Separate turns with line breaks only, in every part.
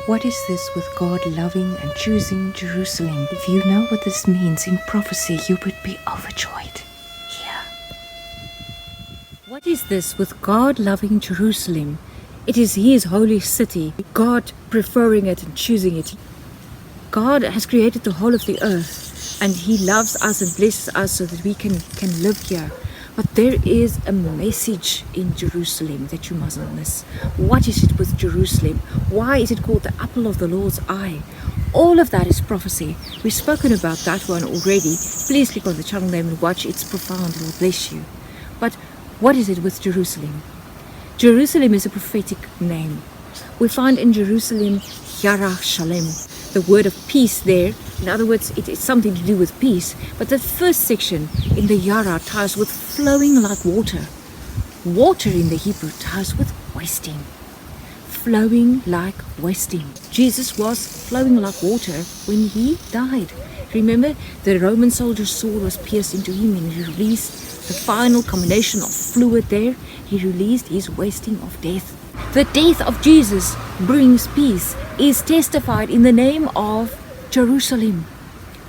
What is this with God loving and choosing Jerusalem? If you know what this means in prophecy, you would be overjoyed. Here. What is this with God loving Jerusalem? It is His holy city, God preferring it and choosing it. God has created the whole of the earth, and He loves us and blesses us so that we can live here. But there is a message in Jerusalem that you mustn't miss. What is it with Jerusalem? Why is it called the apple of the Lord's eye? All of that is prophecy. We've spoken about that one already. Please click on the channel name and watch. It's profound. It will bless you. But what is it with Jerusalem? Jerusalem is a prophetic name. We find in Jerusalem, Yara Shalem, the word of peace there. In other words, it is something to do with peace. But the first section in the Yara ties with flowing like water. Water in the Hebrew ties with wasting. Flowing like wasting. Jesus was flowing like water when He died. Remember, the Roman soldier's sword was pierced into Him and He released the final combination of fluid there. He released His wasting of death. The death of Jesus brings peace, is testified in the name of Jerusalem.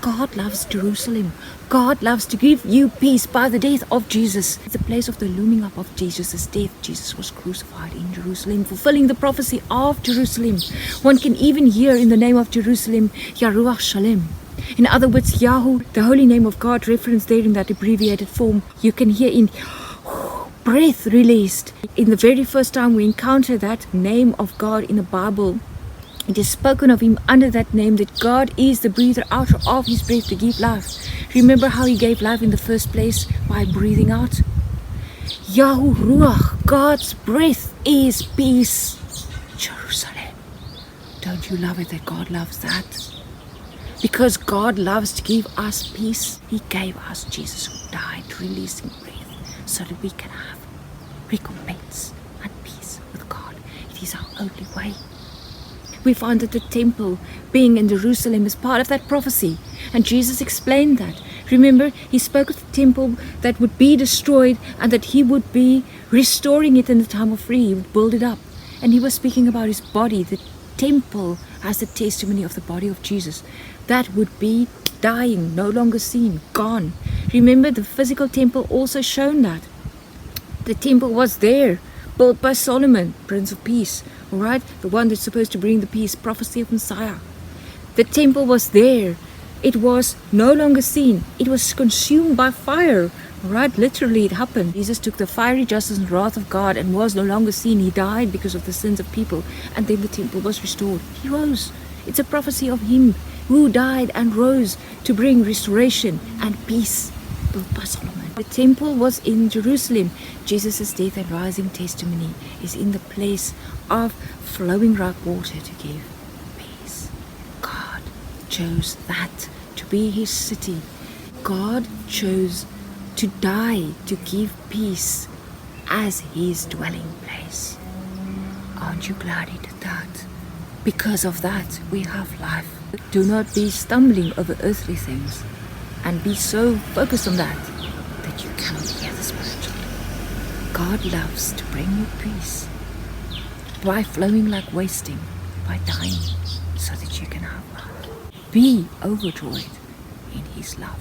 God loves Jerusalem. God loves to give you peace by the death of Jesus. It's the place of the looming up of Jesus' death. Jesus was crucified in Jerusalem, fulfilling the prophecy of Jerusalem. One can even hear in the name of Jerusalem, Yaruach Shalem. In other words, Yahweh, the holy name of God, referenced there in that abbreviated form. You can hear in breath released. In the very first time we encounter that name of God in the Bible, it is spoken of Him under that name, that God is the breather out of His breath to give life. Remember how He gave life in the first place? By breathing out. Yahu Ruach, God's breath is peace. Jerusalem. Don't you love it that God loves that? Because God loves to give us peace, He gave us Jesus who died, releasing breath, so that we can have recompense and peace with God. It is our only way. We find that the temple being in Jerusalem is part of that prophecy. And Jesus explained that. Remember, He spoke of the temple that would be destroyed and that He would be restoring it in the time of free. He would build it up. And He was speaking about His body. The temple has the testimony of the body of Jesus. That would be dying, no longer seen, gone. Remember, the physical temple also shown that. The temple was there, built by Solomon, Prince of Peace. Alright, the one that's supposed to bring the peace, prophecy of Messiah. The temple was there. It was no longer seen. It was consumed by fire. Alright, literally it happened. Jesus took the fiery justice and wrath of God and was no longer seen. He died because of the sins of people. And then the temple was restored. He rose. It's a prophecy of Him who died and rose to bring restoration and peace, built by Solomon. The temple was in Jerusalem. Jesus' death and rising testimony is in the place of flowing like water to give peace. God chose that to be His city. God chose to die to give peace as His dwelling place. Aren't you glad He did that? Because of that, we have life. Do not be stumbling over earthly things and be so focused on that you cannot hear the spiritual. God loves to bring you peace by flowing like wasting, by dying so that you can have life. Be overjoyed in His love.